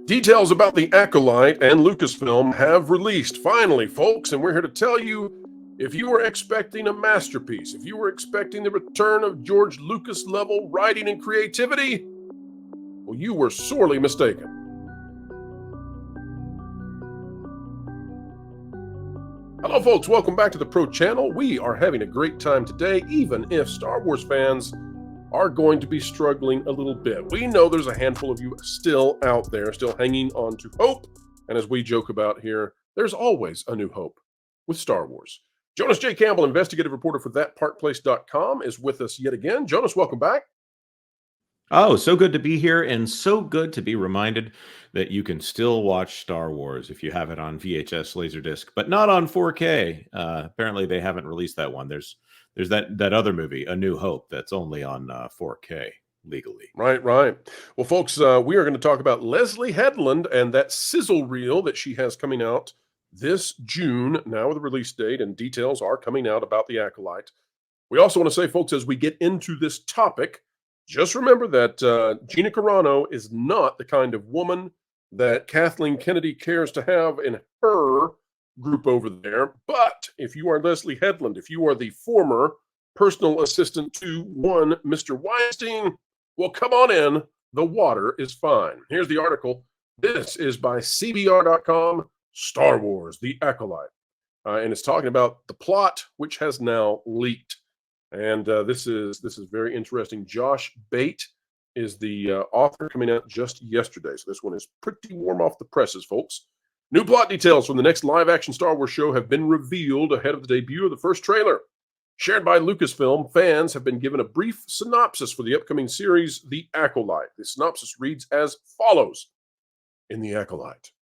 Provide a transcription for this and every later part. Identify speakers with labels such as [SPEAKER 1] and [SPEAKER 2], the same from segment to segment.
[SPEAKER 1] Details about the Acolyte and Lucasfilm have released, finally, folks, and we're here to tell you if you were expecting a masterpiece, if you were expecting the return of George Lucas level writing and creativity, well, you were sorely mistaken. Hello, folks. Welcome back to the Pro Channel. We are having a great time today, even if Star Wars fans are going to be struggling a little bit. We know there's a handful of you still out there, still hanging on to hope. And as we joke about here, there's always a new hope with Star Wars. Jonas J. Campbell, investigative reporter for thatparkplace.com, is with us yet again. Jonas, welcome back.
[SPEAKER 2] Oh, so good to be here, and so good to be reminded that you can still watch Star Wars if you have it on VHS Laserdisc, but not on 4K. Apparently, they haven't released that one. There's that other movie, A New Hope, that's only on 4K legally.
[SPEAKER 1] Right. Well, folks, we are going to talk about Leslie Headland and that sizzle reel that she has coming out this June, now with a release date, and details are coming out about the Acolyte. We also want to say, folks, as we get into this topic, just remember that Gina Carano is not the kind of woman that Kathleen Kennedy cares to have in her group over there. But if you are Leslie Headland, if you are the former personal assistant to one Mr. Weinstein, well, come on in. The water is fine. Here's the article. This is by CBR.com, Star Wars, The Acolyte. And it's talking about the plot, which has now leaked. And this is very interesting. Josh Bate is the author, coming out just yesterday. So this one is pretty warm off the presses, folks. New plot details from the next live-action Star Wars show have been revealed ahead of the debut of the first trailer. Shared by Lucasfilm, fans have been given a brief synopsis for the upcoming series, The Acolyte. The synopsis reads as follows. In The Acolyte,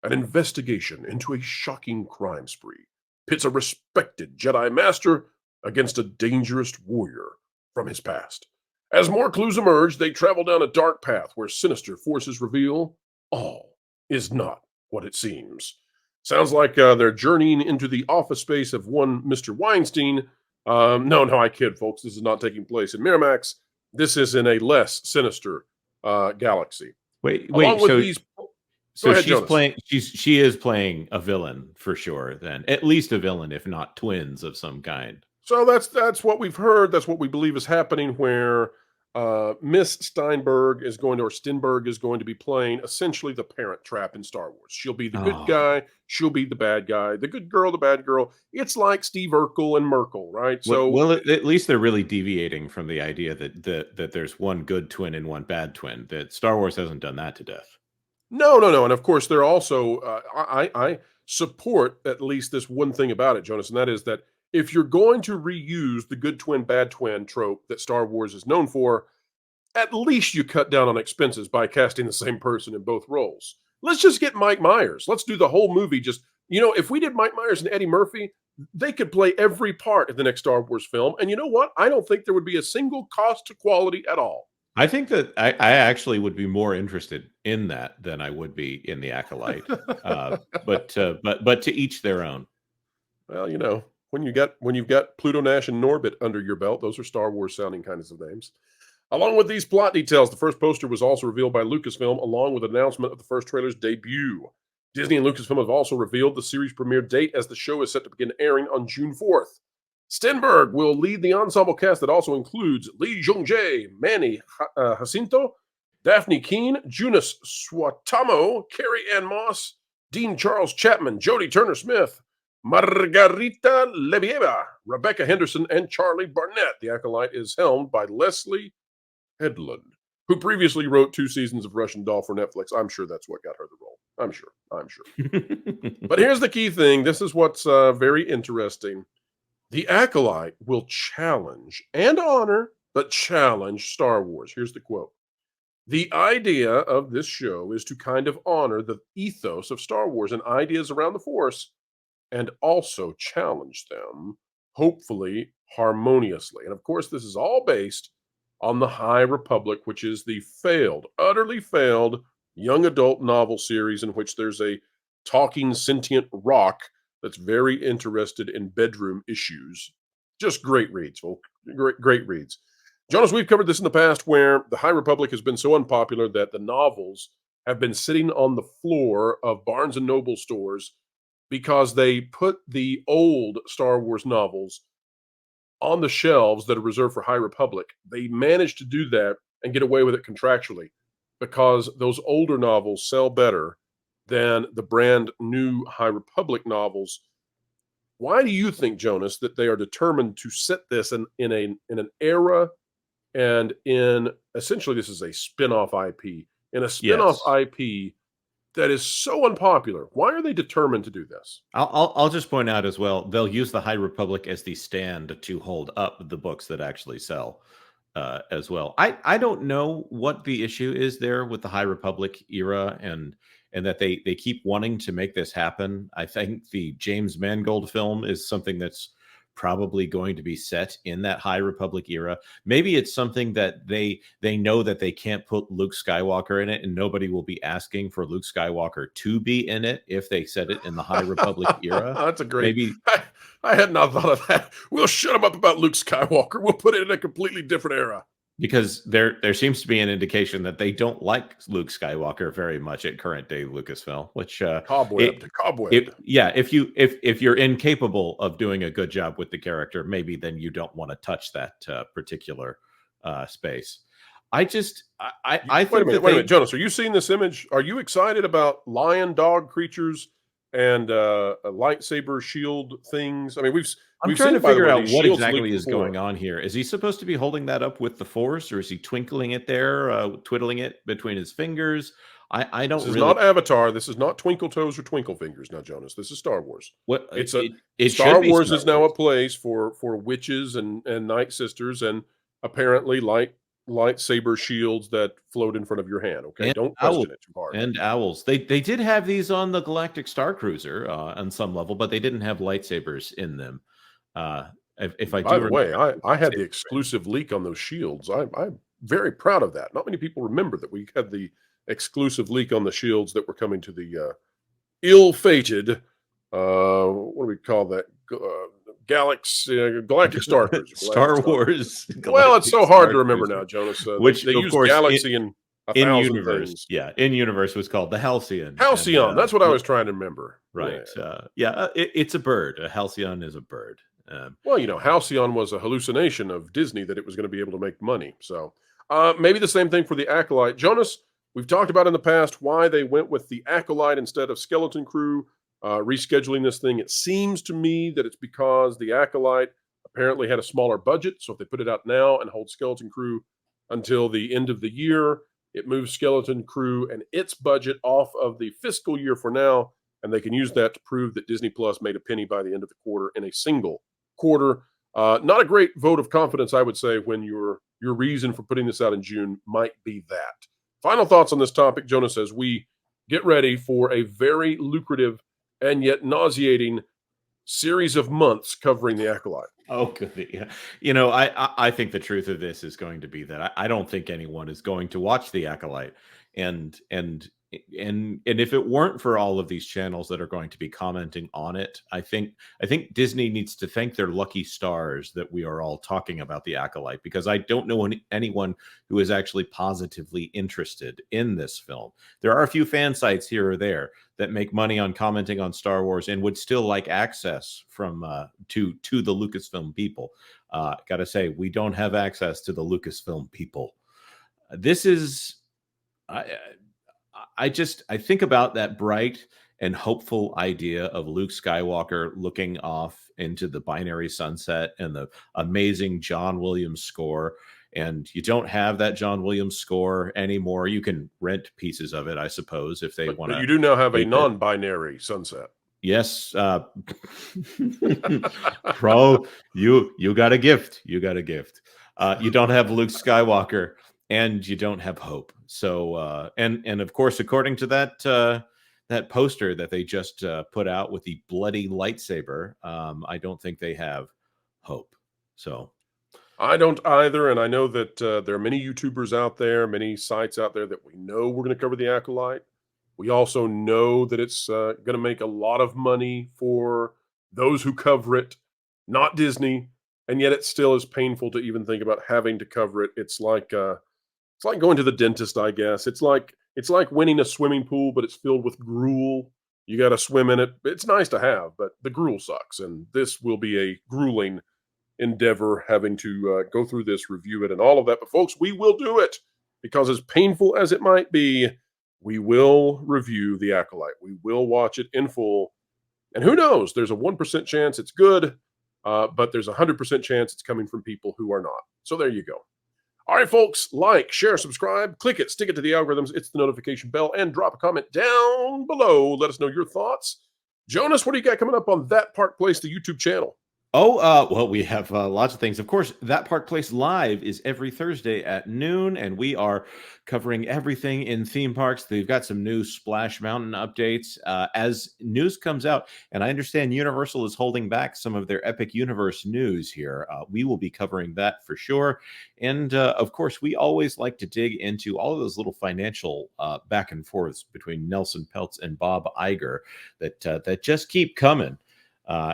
[SPEAKER 1] an investigation into a shocking crime spree pits a respected Jedi Master against a dangerous warrior from his past. As more clues emerge, they travel down a dark path where sinister forces reveal all is not what it seems. Sounds like they're journeying into the office space of one Mr. Weinstein. No, I kid, folks. This is not taking place in Miramax. This is in a less sinister galaxy.
[SPEAKER 2] Wait.
[SPEAKER 1] So ahead,
[SPEAKER 2] she's
[SPEAKER 1] Jonas.
[SPEAKER 2] playing. She is playing a villain for sure. Then at least a villain, if not twins of some kind.
[SPEAKER 1] So that's what we've heard. That's what we believe is happening, where Miss Steinberg is going to, or Stenberg is going to be playing essentially the Parent Trap in Star Wars. She'll be the good guy. She'll be the bad guy. The good girl, the bad girl. It's like Steve Urkel and Merkel, right?
[SPEAKER 2] Well, at least they're really deviating from the idea that there's one good twin and one bad twin. That Star Wars hasn't done that to death.
[SPEAKER 1] No. And of course, they're also, I support at least this one thing about it, Jonas, and that is that if you're going to reuse the good twin, bad twin trope that Star Wars is known for, at least you cut down on expenses by casting the same person in both roles. Let's just get Mike Myers. Let's do the whole movie. Just, if we did Mike Myers and Eddie Murphy, they could play every part in the next Star Wars film. And you know what? I don't think there would be a single cost to quality at all.
[SPEAKER 2] I think that I actually would be more interested in that than I would be in the Acolyte. But to each their own.
[SPEAKER 1] Well, when you've got Pluto Nash and Norbit under your belt, those are Star Wars sounding kinds of names. Along with these plot details, the first poster was also revealed by Lucasfilm, along with an announcement of the first trailer's debut. Disney and Lucasfilm have also revealed the series premiere date, as the show is set to begin airing on June 4th. Stenberg will lead the ensemble cast that also includes Lee Jung-jae, Manny Jacinto, Daphne Keane, Jonas Suotamo, Carrie Ann Moss, Dean Charles Chapman, Jodie Turner-Smith, Margarita Levieva, Rebecca Henderson, and Charlie Barnett. The Acolyte is helmed by Leslie Headland, who previously wrote 2 seasons of Russian Doll for Netflix. I'm sure that's what got her the role. I'm sure. But here's the key thing. This is what's very interesting. The Acolyte will challenge and honor, but challenge Star Wars. Here's the quote. The idea of this show is to kind of honor the ethos of Star Wars and ideas around the Force, and also challenge them, hopefully harmoniously. And of course, this is all based on the High Republic, which is the utterly failed young adult novel series in which there's a talking sentient rock that's very interested in bedroom issues. Just great reads, folks. Great reads. Jonas, we've covered this in the past, where the High Republic has been so unpopular that the novels have been sitting on the floor of Barnes and Noble stores because they put the old Star Wars novels on the shelves that are reserved for High Republic. They managed to do that and get away with it contractually because those older novels sell better than the brand new High Republic novels. Why do you think, Jonas, that they are determined to set this in an era and in essentially this is a spin-off IP, in a spin-off
[SPEAKER 2] Yes.
[SPEAKER 1] IP that is so unpopular? Why are they determined to do this?
[SPEAKER 2] I'll just point out as well, they'll use the High Republic as the stand to hold up the books that actually sell, as well. I don't know what the issue is there with the High Republic era and that they keep wanting to make this happen. I think the James Mangold film is something that's probably going to be set in that High Republic era. Maybe it's something that they know that they can't put Luke Skywalker in it, and nobody will be asking for Luke Skywalker to be in it if they set it in the High Republic era.
[SPEAKER 1] That's a great.
[SPEAKER 2] Maybe
[SPEAKER 1] I had not thought of that. We'll shut him up about Luke Skywalker. We'll put it in a completely different era.
[SPEAKER 2] because there seems to be an indication that they don't like Luke Skywalker very much at current day Lucasfilm, which
[SPEAKER 1] Cobwebbed,
[SPEAKER 2] it
[SPEAKER 1] cobwebbed.
[SPEAKER 2] yeah, if you're incapable of doing a good job with the character, maybe then you don't want to touch that particular space. I
[SPEAKER 1] Wait a
[SPEAKER 2] think
[SPEAKER 1] minute,
[SPEAKER 2] that
[SPEAKER 1] wait a minute,
[SPEAKER 2] they
[SPEAKER 1] Jonas. Are you seeing this image? Are you excited about lion dog creatures and lightsaber shield things? I mean,
[SPEAKER 2] I'm
[SPEAKER 1] we've
[SPEAKER 2] trying
[SPEAKER 1] seen,
[SPEAKER 2] to
[SPEAKER 1] by the
[SPEAKER 2] figure
[SPEAKER 1] way,
[SPEAKER 2] out
[SPEAKER 1] these
[SPEAKER 2] what
[SPEAKER 1] shields leaked
[SPEAKER 2] exactly is
[SPEAKER 1] before.
[SPEAKER 2] going on here. Is he supposed to be holding that up with the Force, or is he twinkling it there, twiddling it between his fingers? I
[SPEAKER 1] This
[SPEAKER 2] don't
[SPEAKER 1] is
[SPEAKER 2] really
[SPEAKER 1] not Avatar. This is not Twinkle Toes or Twinkle Fingers. Now, Jonas, this is Star Wars.
[SPEAKER 2] what
[SPEAKER 1] It's a
[SPEAKER 2] it should
[SPEAKER 1] Star
[SPEAKER 2] be
[SPEAKER 1] Wars
[SPEAKER 2] Star
[SPEAKER 1] is now
[SPEAKER 2] Wars.
[SPEAKER 1] a place for witches and night sisters and apparently lightsaber shields that float in front of your hand. Okay,
[SPEAKER 2] And
[SPEAKER 1] don't
[SPEAKER 2] owls.
[SPEAKER 1] question it too hard.
[SPEAKER 2] And owls. They did have these on the Galactic Star Cruiser on some level, but they didn't have lightsabers in them. If I
[SPEAKER 1] By
[SPEAKER 2] do
[SPEAKER 1] the
[SPEAKER 2] remember,
[SPEAKER 1] way,
[SPEAKER 2] the
[SPEAKER 1] I had the
[SPEAKER 2] lightsaber.
[SPEAKER 1] exclusive leak on those shields. I'm very proud of that. Not many people remember that we had the exclusive leak on the shields that were coming to the ill-fated, what do we call that? Galactic Star Cruiser, Galactic
[SPEAKER 2] Star
[SPEAKER 1] Star Cruiser.
[SPEAKER 2] Wars
[SPEAKER 1] Well, it's
[SPEAKER 2] Galactic
[SPEAKER 1] so hard
[SPEAKER 2] Star
[SPEAKER 1] to remember now,
[SPEAKER 2] Cruiser,
[SPEAKER 1] Jonas.
[SPEAKER 2] which
[SPEAKER 1] They
[SPEAKER 2] of
[SPEAKER 1] use
[SPEAKER 2] course
[SPEAKER 1] galaxy in a
[SPEAKER 2] in
[SPEAKER 1] thousand
[SPEAKER 2] universe,
[SPEAKER 1] things.
[SPEAKER 2] yeah, in universe was called the Halcyon, and
[SPEAKER 1] Halcyon, that's what I was trying to remember. Yeah.
[SPEAKER 2] right, yeah, it's a bird. A Halcyon is a bird.
[SPEAKER 1] Well, Halcyon was a hallucination of Disney that it was going to be able to make money. So maybe the same thing for the Acolyte. Jonas, we've talked about in the past why they went with the Acolyte instead of Skeleton Crew, rescheduling this thing. It seems to me that it's because the Acolyte apparently had a smaller budget. So if they put it out now and hold Skeleton Crew until the end of the year, it moves Skeleton Crew and its budget off of the fiscal year for now. And they can use that to prove that Disney Plus made a penny by the end of the quarter in a single quarter. Not a great vote of confidence, I would say, when your reason for putting this out in June might be that. Final thoughts on this topic, Jonas, as we get ready for a very lucrative and yet nauseating series of months covering the Acolyte.
[SPEAKER 2] Oh, good. Yeah. I think the truth of this is going to be that I don't think anyone is going to watch The Acolyte, and if it weren't for all of these channels that are going to be commenting on it, I think Disney needs to thank their lucky stars that we are all talking about The Acolyte, because I don't know anyone who is actually positively interested in this film. There are a few fan sites here or there that make money on commenting on Star Wars and would still like access from to the Lucasfilm people. Gotta say, we don't have access to the Lucasfilm people. This is I, I think about that bright and hopeful idea of Luke Skywalker looking off into the binary sunset and the amazing John Williams score. And you don't have that John Williams score anymore. You can rent pieces of it, I suppose, if they want
[SPEAKER 1] But
[SPEAKER 2] to
[SPEAKER 1] you do now have a
[SPEAKER 2] tape it.
[SPEAKER 1] non-binary sunset.
[SPEAKER 2] Yes, Pro, you got a gift. You got a gift. You don't have Luke Skywalker, and you don't have hope. So, and of course, according to that poster that they just put out with the bloody lightsaber, I don't think they have hope. So,
[SPEAKER 1] I don't either, and I know that there are many YouTubers out there, many sites out there that we know we're going to cover the Acolyte. We also know that it's going to make a lot of money for those who cover it, not Disney, and yet it still is painful to even think about having to cover it. It's like going to the dentist, I guess. It's like It's like winning a swimming pool, but it's filled with gruel. You got to swim in it. It's nice to have, but the gruel sucks. And this will be a grueling endeavor having to go through this, review it, and all of that. But folks, we will do it because as painful as it might be, we will review The Acolyte. We will watch it in full. And who knows? There's a 1% chance it's good, but there's a 100% chance it's coming from people who are not. So there you go. All right, folks, like, share, subscribe, click it, stick it to the algorithms, it's the notification bell, and drop a comment down below. Let us know your thoughts. Jonas, what do you got coming up on That Park Place, the YouTube channel?
[SPEAKER 2] Oh, well, we have lots of things. Of course, That Park Place Live is every Thursday at noon, and we are covering everything in theme parks. They've got some new Splash Mountain updates as news comes out, and I understand Universal is holding back some of their Epic Universe news here. We will be covering that for sure. And of course, we always like to dig into all of those little financial back and forths between Nelson Peltz and Bob Iger that just keep coming.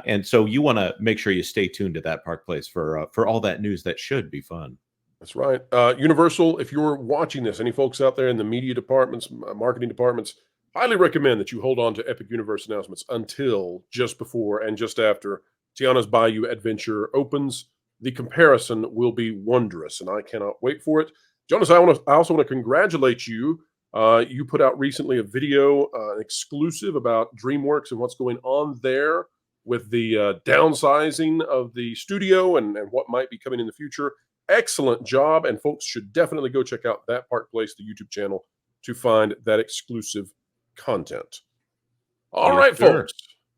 [SPEAKER 2] And so you want to make sure you stay tuned to That Park Place for all that news that should be fun.
[SPEAKER 1] That's right. Universal, if you're watching this, any folks out there in the media departments, marketing departments, highly recommend that you hold on to Epic Universe announcements until just before and just after Tiana's Bayou Adventure opens. The comparison will be wondrous, and I cannot wait for it. Jonas, I also want to congratulate you. You put out recently a video, an exclusive about DreamWorks and what's going on there with the downsizing of the studio and what might be coming in the future. Excellent job, and folks should definitely go check out That Park Place, the YouTube channel, to find that exclusive content. All
[SPEAKER 2] Yes,
[SPEAKER 1] right,
[SPEAKER 2] sir.
[SPEAKER 1] folks,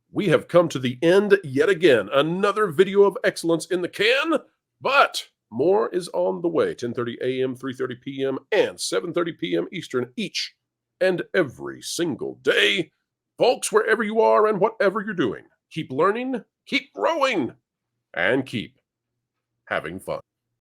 [SPEAKER 1] we have come to the end yet again. Another video of excellence in the can, but more is on the way. 10:30 a.m., 3:30 p.m., and 7:30 p.m. Eastern each and every single day. Folks, wherever you are and whatever you're doing, keep learning, keep growing, and keep having fun.